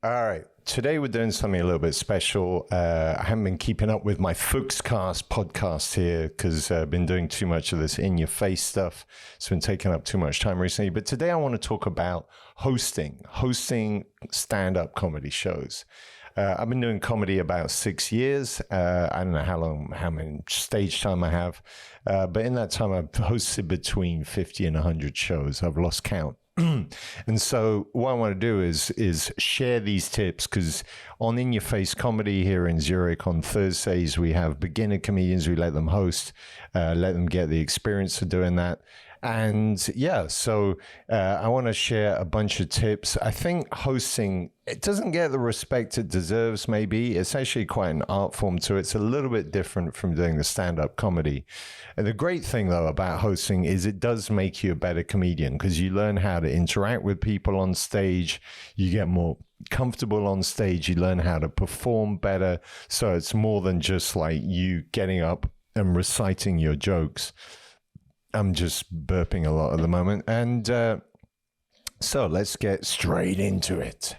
All right. Today we're doing something a little bit special. I haven't been keeping up with my Fückscast podcast here because I've been doing too much of this in-your-face stuff. It's been taking up too much time recently. But today I want to talk about hosting stand-up comedy shows. I've been doing comedy about 6 years. I don't know how many stage time I have. But in that time, I've hosted between 50 and 100 shows. I've lost count. And so what I want to do is share these tips, because on In Your Face Comedy here in Zurich on Thursdays, we have beginner comedians. We let them host, let them get the experience of doing that. And yeah, so I want to share a bunch of tips. I think hosting, it doesn't get the respect it deserves, maybe. It's actually quite an art form to it. It's a little bit different from doing the stand-up comedy. And the great thing, though, about hosting is it does make you a better comedian, because you learn how to interact with people on stage. You get more comfortable on stage. You learn how to perform better. So it's more than just like you getting up and reciting your jokes. I'm just burping a lot at the moment. And so let's get straight into it.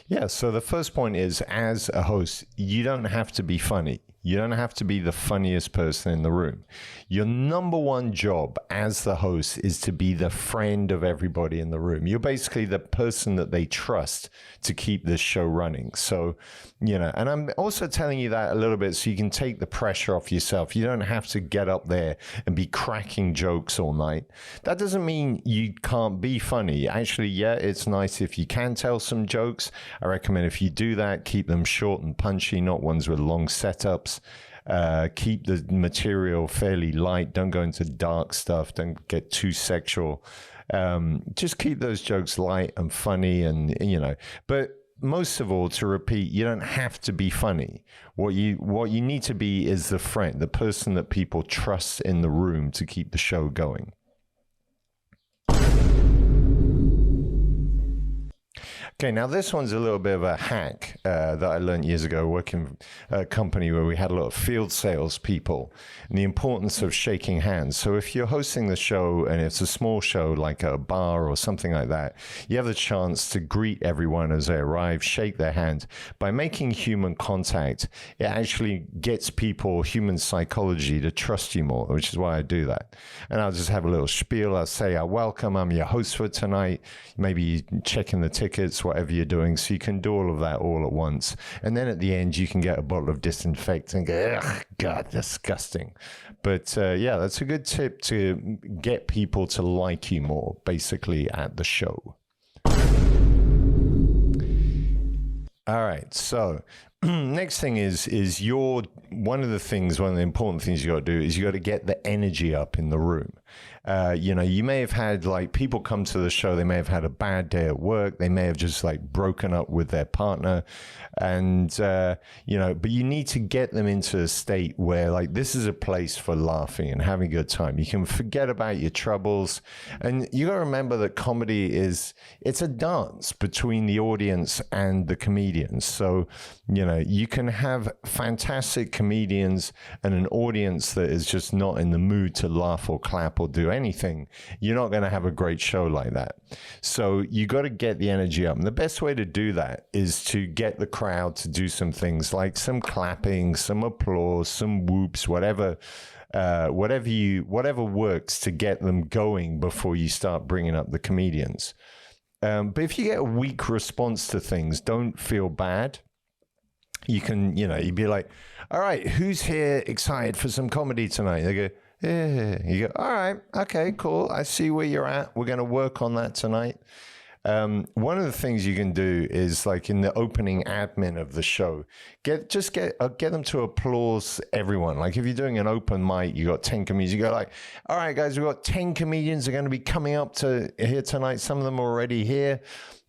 Yeah, so the first point is, as a host, you don't have to be funny. You don't have to be the funniest person in the room. Your number one job as the host is to be the friend of everybody in the room. You're basically the person that they trust to keep this show running. So, and I'm also telling you that a little bit so you can take the pressure off yourself. You don't have to get up there and be cracking jokes all night. That doesn't mean you can't be funny. Actually, yeah, it's nice if you can tell some jokes. I recommend if you do that, keep them short and punchy, not ones with long setups. Keep the material fairly light. Don't go into dark stuff. Don't get too sexual. Just keep those jokes light and funny, and but most of all, to repeat, you don't have to be funny. What you need to be is the friend, the person that people trust in the room to keep the show going. Okay, now this one's a little bit of a hack that I learned years ago working at a company where we had a lot of field sales people, and the importance of shaking hands. So if you're hosting the show and it's a small show like a bar or something like that, you have the chance to greet everyone as they arrive, shake their hand. By making human contact, it actually gets people, human psychology, to trust you more, which is why I do that. And I'll just have a little spiel. I'll say, welcome, I'm your host for tonight. Maybe checking the tickets, whatever you're doing, so you can do all of that all at once. And then at the end, you can get a bottle of disinfectant and go, ugh, God, disgusting. But yeah, that's a good tip to get people to like you more, basically, at the show. All right, so next thing is one of the important things you got to do is you got to get the energy up in the room. You may have had, like, people come to the show, they may have had a bad day at work, they may have just like broken up with their partner, and but you need to get them into a state where, like, this is a place for laughing and having a good time. You can forget about your troubles, and you got to remember that comedy it's a dance between the audience and the comedians. So you can have fantastic comedians and an audience that is just not in the mood to laugh or clap or do anything. You're not going to have a great show like that. So you got to get the energy up. And the best way to do that is to get the crowd to do some things like some clapping, some applause, some whoops, whatever works to get them going before you start bringing up the comedians. But if you get a weak response to things, don't feel bad. You can, you'd be like, all right, who's here excited for some comedy tonight? They go, yeah. You go, all right, okay, cool. I see where you're at. We're going to work on that tonight. One of the things you can do is, like, in the opening admin of the show, get them to applause everyone. Like, if you're doing an open mic, you got 10 comedians, you go like, all right, guys, we've got 10 comedians are going to be coming up to here tonight. Some of them are already here.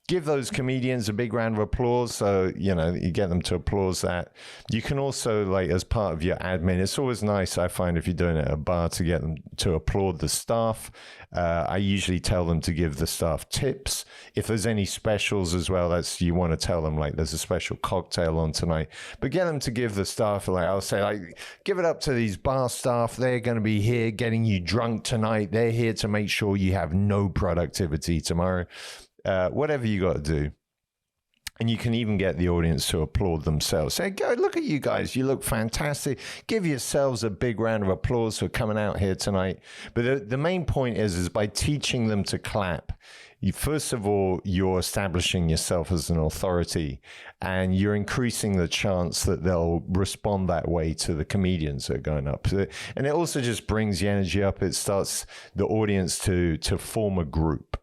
give those comedians a big round of applause. So, you get them to applause that. You can also, like, as part of your admin, it's always nice, I find, if you're doing it at a bar, to get them to applaud the staff. I usually tell them to give the staff tips. If there's any specials as well, you want to tell them, like, there's a special cocktail on tonight. But get them to give the staff, like, I'll say, like, give it up to these bar staff. They're going to be here getting you drunk tonight. They're here to make sure you have no productivity tomorrow. Whatever you got to do. And you can even get the audience to applaud themselves. Say, go, look at you guys. You look fantastic. Give yourselves a big round of applause for coming out here tonight. But the main point is by teaching them to clap, first of all, you're establishing yourself as an authority, and you're increasing the chance that they'll respond that way to the comedians that are going up. And it also just brings the energy up. It starts the audience to form a group.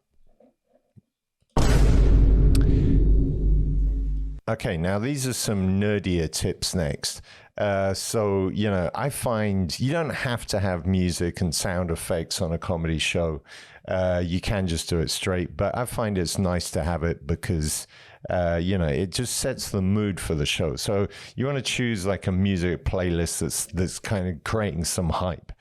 Okay, now these are some nerdier tips next. So, I find you don't have to have music and sound effects on a comedy show. You can just do it straight, but I find it's nice to have it because, it just sets the mood for the show. So you want to choose like a music playlist that's kind of creating some hype.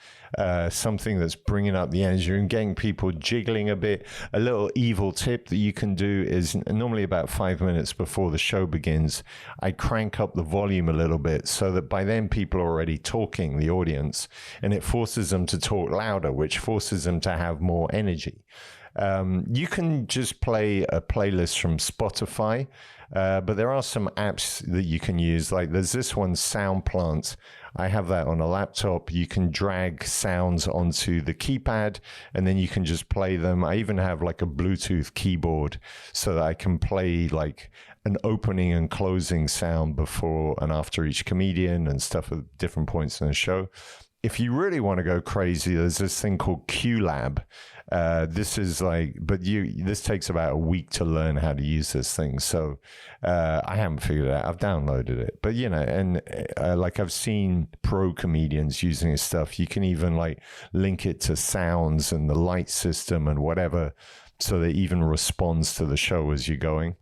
Something that's bringing up the energy and getting people jiggling a bit. A little evil tip that you can do is normally about 5 minutes before the show begins, I crank up the volume a little bit so that by then people are already talking, the audience, and it forces them to talk louder, which forces them to have more energy. You can just play a playlist from Spotify, but there are some apps that you can use. Like there's this one, Soundplant. I have that on a laptop. You can drag sounds onto the keypad and then you can just play them. I even have like a Bluetooth keyboard so that I can play like an opening and closing sound before and after each comedian and stuff at different points in the show. If you really want to go crazy, there's this thing called QLab. This is like, this takes about a week to learn how to use this thing. So I haven't figured it out. I've downloaded it, but and like I've seen pro comedians using this stuff. You can even like link it to sounds and the light system and whatever, so that it even responds to the show as you're going.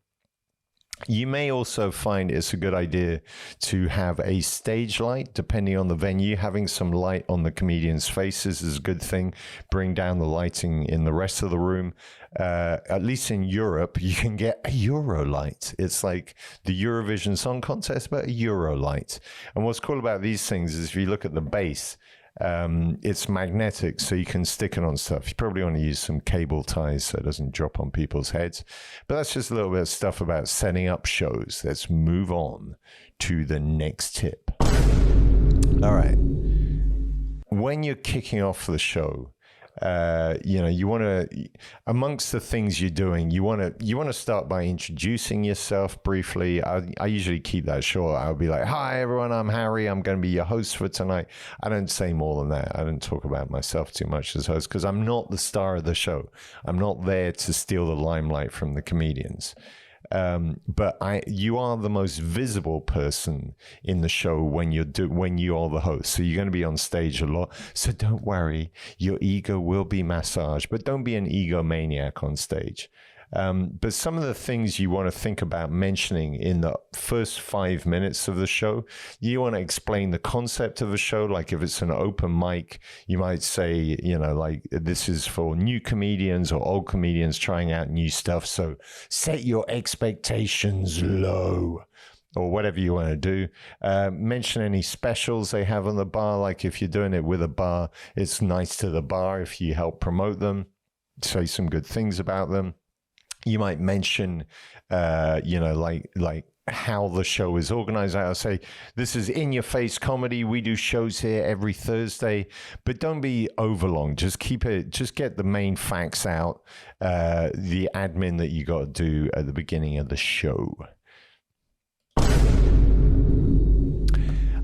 You may also find it's a good idea to have a stage light, depending on the venue. Having some light on the comedians' faces is a good thing. Bring down the lighting in the rest of the room. At least in Europe, you can get a Euro light. It's like the Eurovision Song Contest, but a Euro light. And what's cool about these things is if you look at the base, it's magnetic, so you can stick it on stuff. You probably want to use some cable ties so it doesn't drop on people's heads. But that's just a little bit of stuff about setting up shows. Let's move on to the next tip. All right. When you're kicking off the show, you want to, amongst the things you're doing, you want to start by introducing yourself briefly. I usually keep that short. I'll be like, "Hi everyone, I'm Harry. I'm going to be your host for tonight." I don't say more than that. I don't talk about myself too much as host because I'm not the star of the show. I'm not there to steal the limelight from the comedians. But you are the most visible person in the show when you are the host. So you're going to be on stage a lot. So don't worry, your ego will be massaged, but don't be an egomaniac on stage. But some of the things you want to think about mentioning in the first 5 minutes of the show, you want to explain the concept of the show. Like if it's an open mic, you might say, like this is for new comedians or old comedians trying out new stuff. So set your expectations low. Or whatever you want to do. Mention any specials they have on the bar. Like if you're doing it with a bar, it's nice to the bar if you help promote them. Say some good things about them. You might mention, like how the show is organized. I'll say, this is In Your Face Comedy. We do shows here every Thursday, but don't be overlong. Just get the main facts out, the admin that you got to do at the beginning of the show.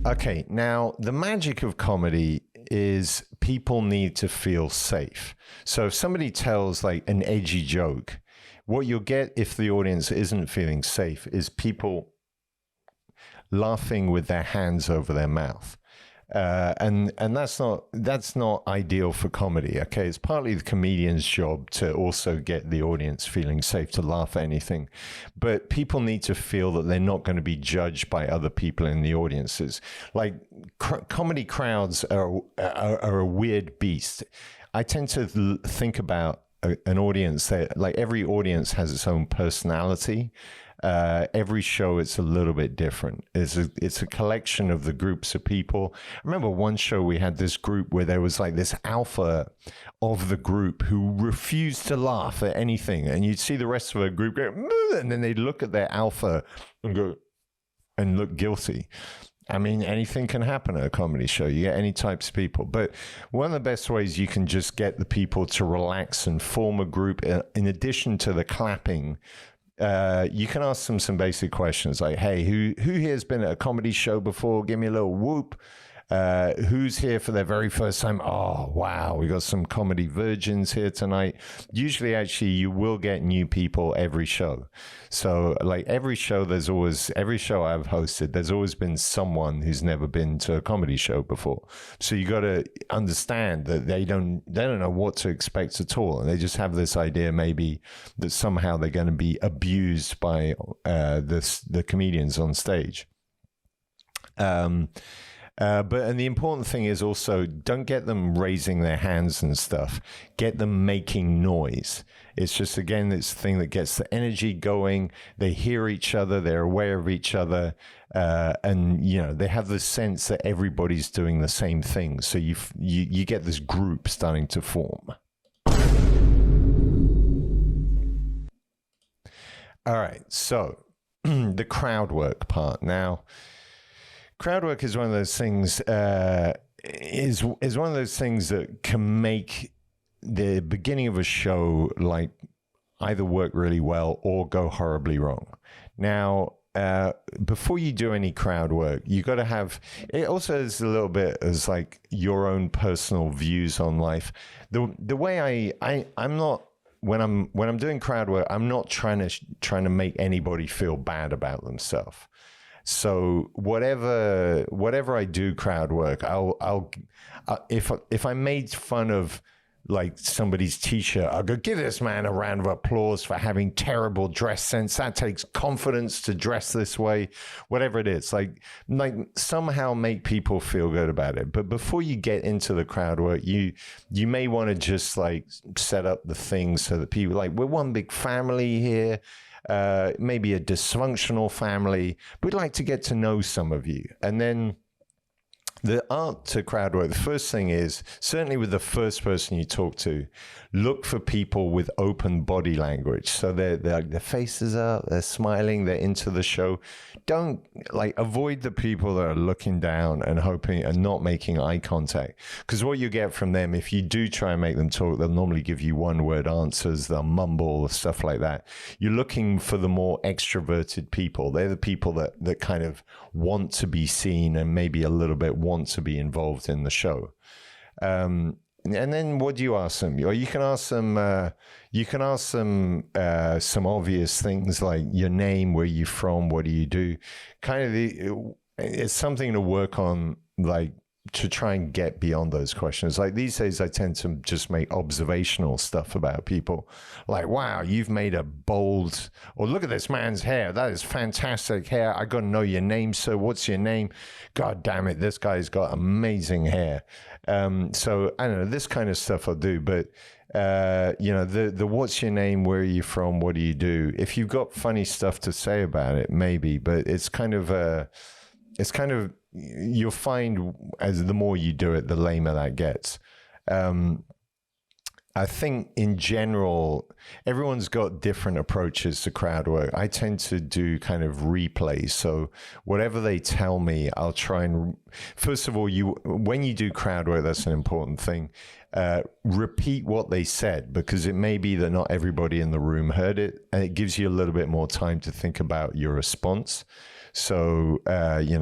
Okay, now the magic of comedy is people need to feel safe. So if somebody tells like an edgy joke, what you'll get if the audience isn't feeling safe is people laughing with their hands over their mouth. And that's not ideal for comedy. Okay, it's partly the comedian's job to also get the audience feeling safe to laugh at anything, but people need to feel that they're not going to be judged by other people in the audiences. Like comedy crowds are a weird beast. I tend to think about an audience that, like, every audience has its own personality. Every show it's a little bit different. It's a collection of the groups of people. I remember one show we had this group where there was like this alpha of the group who refused to laugh at anything, and you'd see the rest of the group go, and then they'd look at their alpha and go and look guilty. I mean, anything can happen at a comedy show. You get any types of people. But one of the best ways you can just get the people to relax and form a group, in addition to the clapping, you can ask them some basic questions like, hey, who here has been at a comedy show before? Give me a little whoop. Who's here for their very first time? Oh, wow, we got some comedy virgins here tonight. Usually, actually, you will get new people every show. So, like every show I've hosted, there's always been someone who's never been to a comedy show before. So you got to understand that they don't know what to expect at all, and they just have this idea maybe that somehow they're going to be abused by the comedians on stage. And the important thing is also, don't get them raising their hands and stuff. Get them making noise. It's just, again, this thing that gets the energy going. They hear each other. They're aware of each other. And, they have the sense that everybody's doing the same thing. So you get this group starting to form. All right. So the crowd work part now. Crowd work is one of those things. Is one of those things that can make the beginning of a show like either work really well or go horribly wrong. Now, before you do any crowd work, you got to have. It also is a little bit as like your own personal views on life. The way I'm not. When I'm doing crowd work, I'm not trying to make anybody feel bad about themselves. So whatever I do crowd work, I'll if I made fun of like somebody's t-shirt, I'll go, give this man a round of applause for having terrible dress sense. That takes confidence to dress this way. Whatever it is, like somehow make people feel good about it. But before you get into the crowd work, you may want to just like set up the things so that people, like, we're one big family here. Maybe a dysfunctional family. We'd like to get to know some of you. And then the art to crowd work, the first thing is, certainly with the first person you talk to, look for people with open body language. So their faces up, they're smiling, they're into the show. Don't avoid the people that are looking down and hoping and not making eye contact. Because what you get from them, if you do try and make them talk, they'll normally give you one-word answers, they'll mumble, stuff like that. You're looking for the more extroverted people. They're the people that kind of want to be seen and maybe a little bit want to be involved in the show. And then what do you ask them? Or you can ask them some obvious things like your name, where you from, what do you do? It's something to work on, like, to try and get beyond those questions. Like these days, I tend to just make observational stuff about people. Like, wow, you've made a bold, or look at this man's hair. That is fantastic hair. I got to know your name. So what's your name? God damn it. This guy's got amazing hair. So I don't know, this kind of stuff I'll do, but the what's your name, where are you from, what do you do? If you've got funny stuff to say about it, maybe, but it's kind of you'll find as the more you do it, the lamer that gets. I think in general, everyone's got different approaches to crowd work. I tend to do kind of replays. So whatever they tell me, I'll try and, first of all, when you do crowd work, that's an important thing. Repeat what they said, because it may be that not everybody in the room heard it, and it gives you a little bit more time to think about your response. So,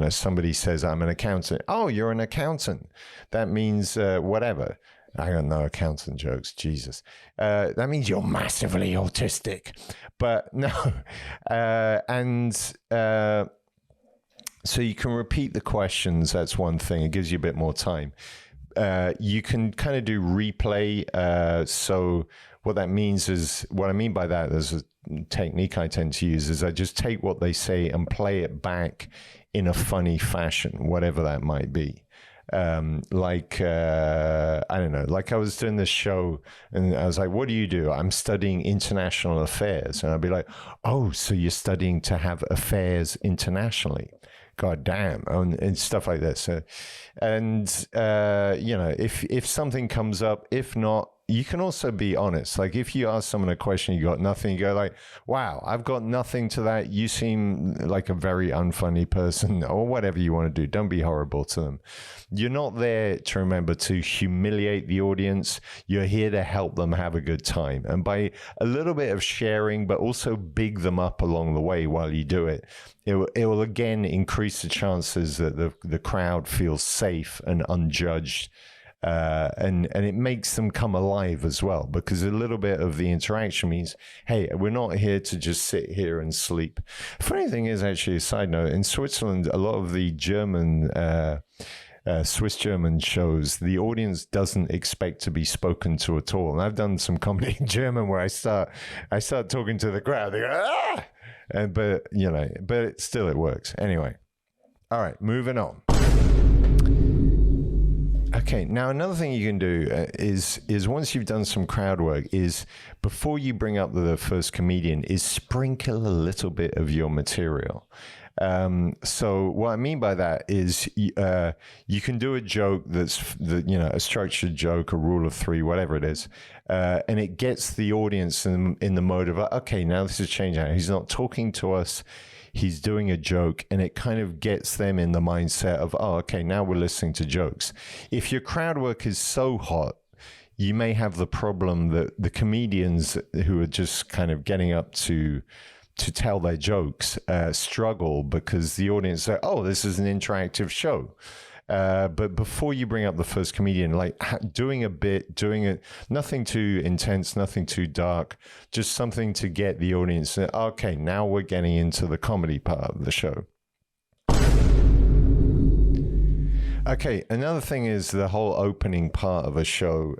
somebody says, I'm an accountant. Oh, you're an accountant. That means whatever. I don't know accountant jokes, Jesus. That means you're massively autistic. But no. So you can repeat the questions. That's one thing. It gives you a bit more time. You can kind of do replay. So what that means is, what I mean by that, there's a technique I tend to use, is I just take what they say and play it back in a funny fashion, whatever that might be. I don't know, like I was doing this show and I was like, what do you do? I'm studying international affairs. And I'd be like, oh, so you're studying to have affairs internationally. God damn, and stuff like this. If something comes up, if not, you can also be honest. Like if you ask someone a question, you got nothing, you go like, wow, I've got nothing to that. You seem like a very unfunny person, or whatever you want to do. Don't be horrible to them. You're not there to remember to humiliate the audience. You're here to help them have a good time. And by a little bit of sharing, but also big them up along the way while you do it, it will again increase the chances that the crowd feels safe and unjudged. And it makes them come alive as well, because a little bit of the interaction means, hey, we're not here to just sit here and sleep. Funny thing is, actually, a side note, in Switzerland, a lot of the German, Swiss German shows, the audience doesn't expect to be spoken to at all. And I've done some comedy in German where I start talking to the crowd. They go, ah! But still it works. Anyway. All right, moving on. Okay, now another thing you can do is once you've done some crowd work, is before you bring up the first comedian, is sprinkle a little bit of your material. So what I mean by that is you can do a joke that's a structured joke, a rule of three, whatever it is, and it gets the audience in the mode of, okay, now this is changing. He's not talking to us. He's doing a joke, and it kind of gets them in the mindset of, oh, okay, now we're listening to jokes. If your crowd work is so hot, you may have the problem that the comedians who are just kind of getting up to tell their jokes struggle, because the audience say, oh, this is an interactive show. But before you bring up the first comedian, like doing a bit, nothing too intense, nothing too dark, just something to get the audience, okay, now we're getting into the comedy part of the show. Okay, another thing is the whole opening part of a show.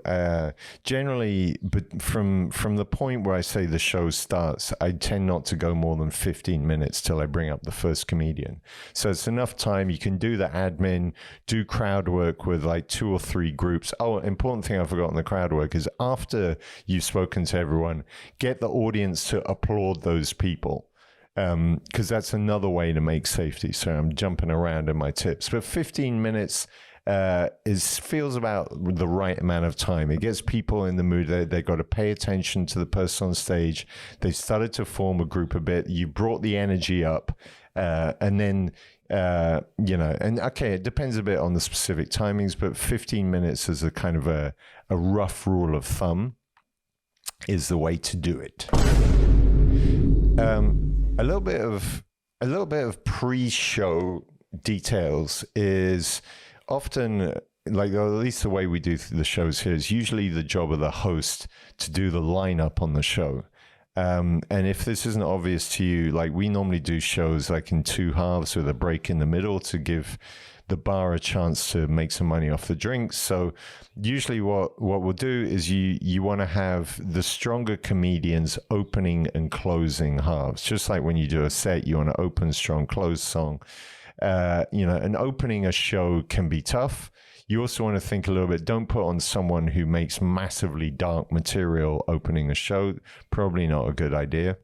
Generally, but from the point where I say the show starts, I tend not to go more than 15 minutes till I bring up the first comedian. So it's enough time. You can do the admin, do crowd work with like 2 or 3 groups. Oh, important thing I forgot on the crowd work is after you've spoken to everyone, get the audience to applaud those people. Because that's another way to make safety. So I'm jumping around in my tips, but 15 minutes feels about the right amount of time. It gets people in the mood. They've got to pay attention to the person on stage. They've started to form a group a bit. You brought the energy up, and then and okay, it depends a bit on the specific timings, but 15 minutes is a kind of a rough rule of thumb is the way to do it. A little bit of pre-show details is often, like, or at least the way we do the shows here, is usually the job of the host to do the lineup on the show. And if this isn't obvious to you, like we normally do shows like in 2 halves with a break in the middle to give the bar a chance to make some money off the drinks. So usually what we'll do is you want to have the stronger comedians opening and closing halves. Just like when you do a set, you want to open strong, close song. And opening a show can be tough. You also want to think a little bit, don't put on someone who makes massively dark material opening a show. Probably not a good idea.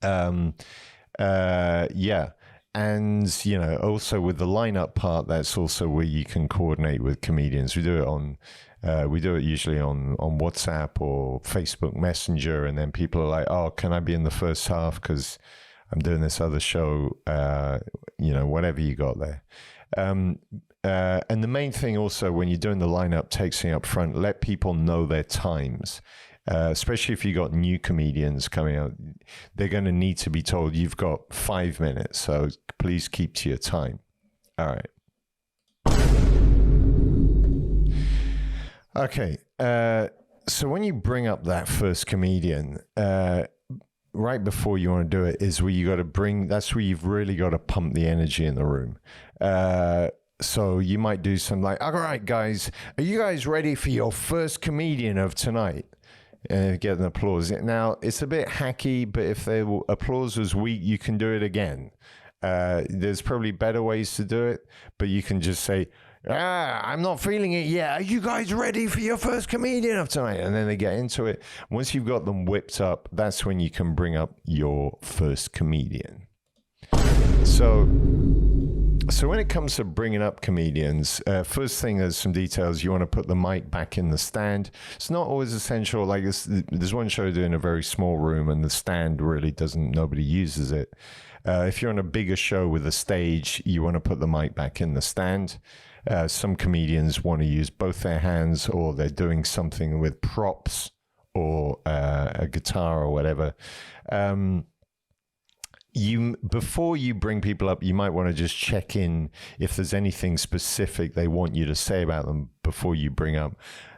And, also with the lineup part, that's also where you can coordinate with comedians. We do it usually on WhatsApp or Facebook Messenger. And then people are like, oh, can I be in the first half? Because I'm doing this other show, whatever you got there. And the main thing also when you're doing the lineup, texting up front, let people know their times. Especially if you got new comedians coming out, they're going to need to be told you've got 5 minutes, so please keep to your time. All right. Okay. So when you bring up that first comedian, right before you want to do it is where you got to that's where you've really got to pump the energy in the room. So you might do some like, all right, guys, are you guys ready for your first comedian of tonight? And get an applause. Now, it's a bit hacky, but if the applause was weak, you can do it again. There's probably better ways to do it, but you can just say, I'm not feeling it yet. Are you guys ready for your first comedian of tonight? And then they get into it. Once you've got them whipped up, that's when you can bring up your first comedian. So when it comes to bringing up comedians, first thing, there's some details. You want to put the mic back in the stand. It's not always essential. Like there's one show doing a very small room and the stand really nobody uses it. If you're on a bigger show with a stage, you want to put the mic back in the stand. Some comedians want to use both their hands, or they're doing something with props or a guitar or whatever. Before you bring people up, you might want to just check in if there's anything specific they want you to say about them before you bring up.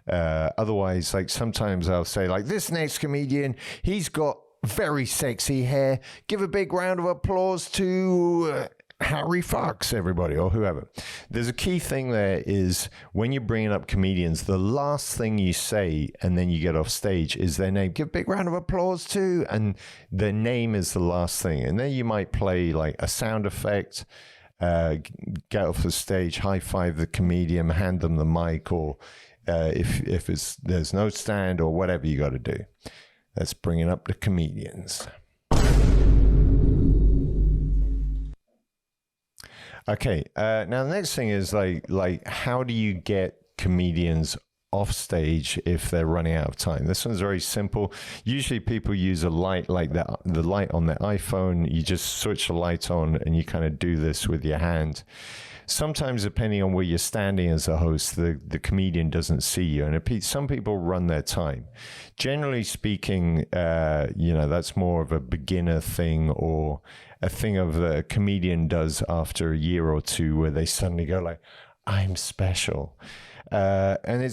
Otherwise, like sometimes I'll say like, this next comedian, he's got very sexy hair. Give a big round of applause to Harry Fox, everybody, or whoever. There's a key thing there is when you're bringing up comedians, the last thing you say and then you get off stage is their name. Give a big round of applause to, and their name is the last thing. And then you might play like a sound effect, get off the stage, high five the comedian, hand them the mic, or if there's no stand or whatever you got to do. That's bringing up the comedians. Okay, now the next thing is like how do you get comedians off stage if they're running out of time? This one's very simple. Usually people use a light like the light on their iPhone. You just switch the light on and you kind of do this with your hand. Sometimes, depending on where you're standing as a host, the comedian doesn't see you, and some people run their time. Generally speaking, that's more of a beginner thing, or a thing of the comedian does after a year or two, where they suddenly go like, "I'm special," and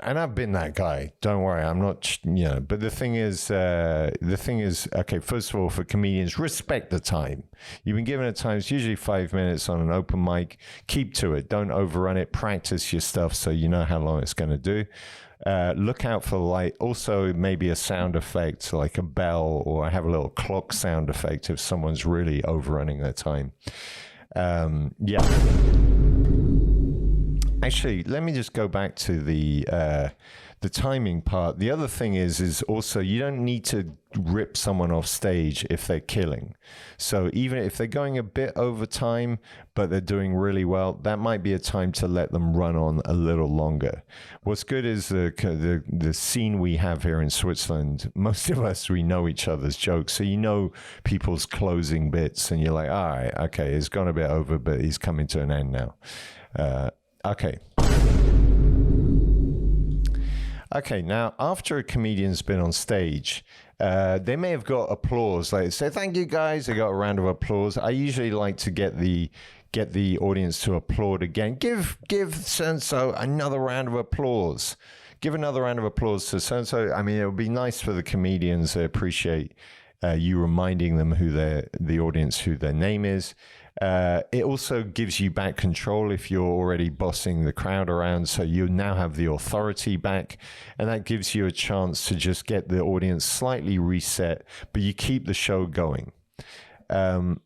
I've been that guy. Don't worry, I'm not, But the thing is, okay, first of all, for comedians, respect the time. You've been given a time, it's usually 5 minutes on an open mic. Keep to it. Don't overrun it. Practice your stuff so you know how long it's going to do. Look out for the light. Also, maybe a sound effect like a bell, or I have a little clock sound effect if someone's really overrunning their time. Actually, let me just go back to the timing part. The other thing is also you don't need to rip someone off stage if they're killing. So even if they're going a bit over time, but they're doing really well, that might be a time to let them run on a little longer. What's good is the scene we have here in Switzerland. Most of us, we know each other's jokes, so you know people's closing bits, and you're like, all right, okay, it's gone a bit over, but he's coming to an end now. Okay. Now after a comedian's been on stage, they may have got applause. Like say, thank you guys. They got a round of applause. I usually like to get the audience to applaud again. Give so-and-so another round of applause. Give another round of applause to so-and-so. I mean, it would be nice for the comedians. They appreciate you reminding them who their name is. It also gives you back control if you're already bossing the crowd around, so you now have the authority back, and that gives you a chance to just get the audience slightly reset, but you keep the show going. Now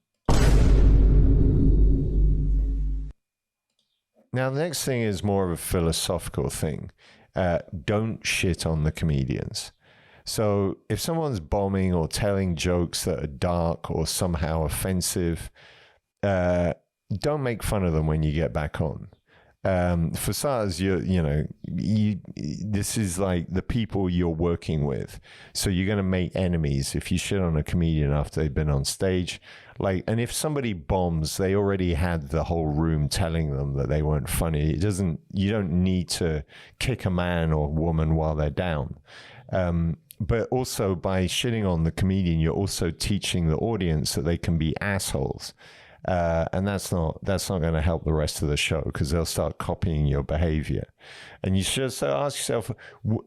the next thing is more of a philosophical thing. Don't shit on the comedians. So if someone's bombing or telling jokes that are dark or somehow offensive, don't make fun of them when you get back on. For starters, this is like the people you're working with. So you're going to make enemies if you shit on a comedian after they've been on stage. And if somebody bombs, they already had the whole room telling them that they weren't funny. You don't need to kick a man or woman while they're down. But also by shitting on the comedian, you're also teaching the audience that they can be assholes. And that's not going to help the rest of the show, because they'll start copying your behavior. And you should ask yourself,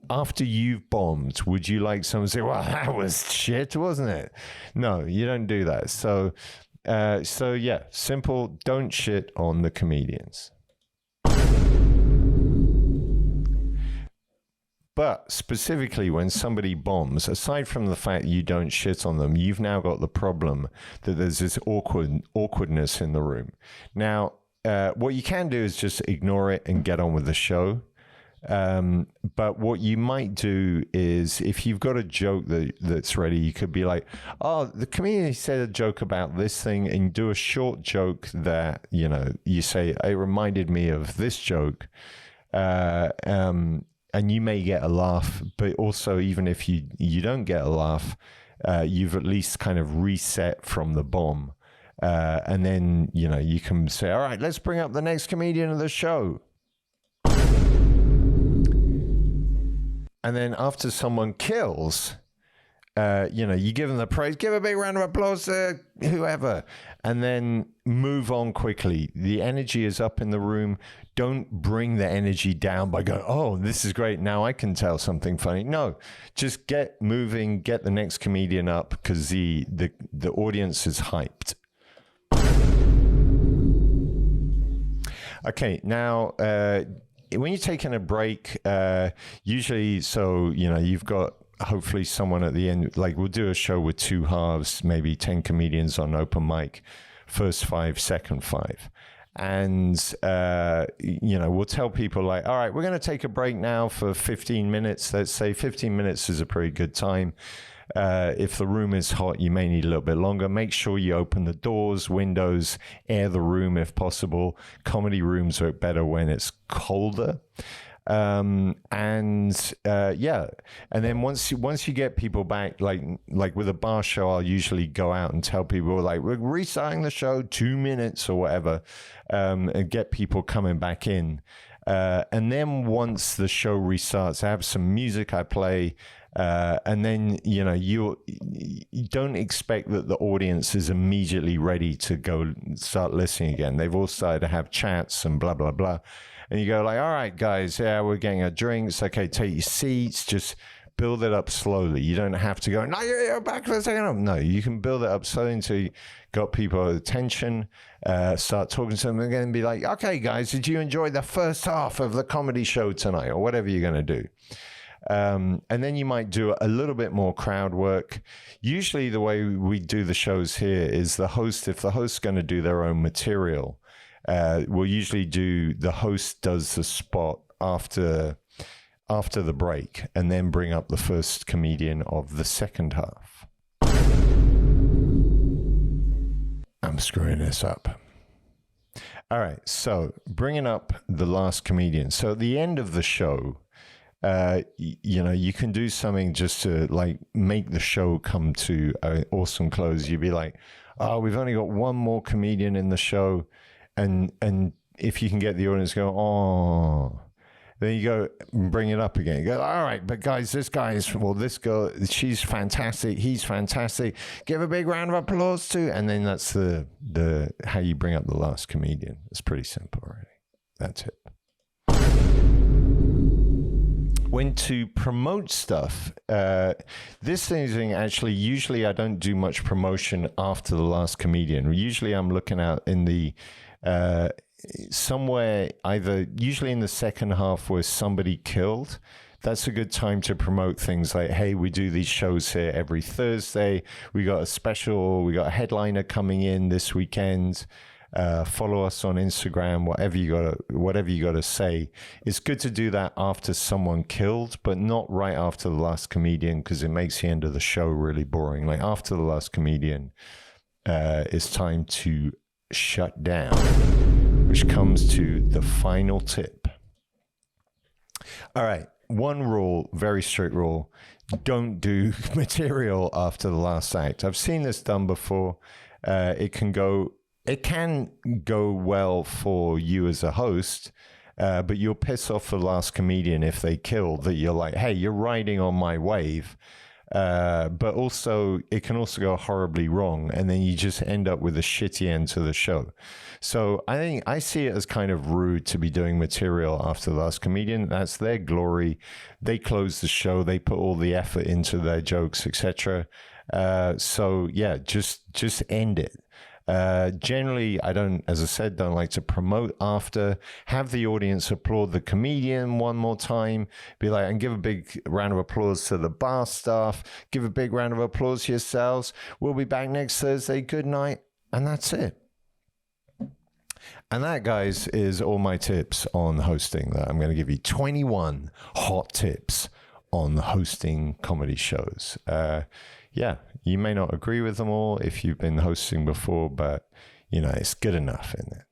after you've bombed, would you like someone to say, well, that was shit, wasn't it? No, you don't do that. So yeah, simple, don't shit on the comedians. But specifically, when somebody bombs, aside from the fact you don't shit on them, you've now got the problem that there's this awkwardness in the room. Now, what you can do is just ignore it and get on with the show. But what you might do is, if you've got a joke that's ready, you could be like, oh, the comedian said a joke about this thing, and do a short joke that, you say, it reminded me of this joke. And you may get a laugh, but also, even if you don't get a laugh, you've at least kind of reset from the bomb. And then, you can say, all right, let's bring up the next comedian of the show. And then after someone kills, you give them the praise, give a big round of applause to whoever, and then move on quickly. The energy is up in the room. Don't bring the energy down by going, oh, this is great, now I can tell something funny. No, just get moving, get the next comedian up, because the audience is hyped. Okay, now, when you're taking a break, usually, so, you've got hopefully someone at the end, like we'll do a show with 2 halves, maybe 10 comedians on open mic, first 5, second 5. And, we'll tell people like, all right, we're going to take a break now for 15 minutes. Let's say 15 minutes is a pretty good time. If the room is hot, you may need a little bit longer. Make sure you open the doors, windows, air the room if possible. Comedy rooms work better when it's colder. And then once you get people back, like with a bar show, I'll usually go out and tell people like, we're restarting the show 2 minutes or whatever, and get people coming back in. And then once the show restarts, I have some music I play. And then, you don't expect that the audience is immediately ready to go start listening again. They've all started to have chats and blah, blah, blah. And you go like, all right, guys, yeah, we're getting our drinks. Okay, take your seats. Just build it up slowly. You don't have to go, no, you're back for a second. No, you can build it up slowly until you got people's attention. Start talking to them again and be like, okay, guys, did you enjoy the first half of the comedy show tonight, or whatever you're going to do? And then you might do a little bit more crowd work. Usually the way we do the shows here is if the host's going to do their own material, we'll usually the host does the spot after the break, and then bring up the first comedian of the second half. I'm screwing this up. All right, so bringing up the last comedian. So at the end of the show, you can do something just to like make the show come to an awesome close. You'd be like, oh, we've only got one more comedian in the show. And if you can get the audience to go, oh, then you go and bring it up again. You go, all right, but guys, this girl, she's fantastic. He's fantastic. Give a big round of applause to. And then that's the how you bring up the last comedian. It's pretty simple, really. That's it. When to promote stuff, this thing actually, usually I don't do much promotion after the last comedian. Usually I'm looking out in the somewhere, usually in the second half where somebody killed. That's a good time to promote things like, hey, we do these shows here every Thursday. We got a headliner coming in this weekend. Follow us on Instagram, whatever you got to say. It's good to do that after someone killed, but not right after the last comedian, because it makes the end of the show really boring. Like after the last comedian, it's time to shut down, which comes to the final tip. All right, one rule, very strict rule: don't do material after the last act. I've seen this done before. It can go well for you as a host, but you'll piss off the last comedian if they kill, that you're like, hey, you're riding on my wave. But also, it can also go horribly wrong, and then you just end up with a shitty end to the show. So I think I see it as kind of rude to be doing material after The Last Comedian. That's their glory. They close the show. They put all the effort into their jokes, etc. So yeah, just end it. Generally, I don't, as I said, don't like to promote after. Have the audience applaud the comedian one more time. Be like, and give a big round of applause to the bar staff. Give a big round of applause to yourselves. We'll be back next Thursday. Good night. And that's it. And that, guys, is all my tips on hosting. That I'm going to give you 21 hot tips on hosting comedy shows. Yeah, you may not agree with them all if you've been hosting before, but, you know, it's good enough, isn't it?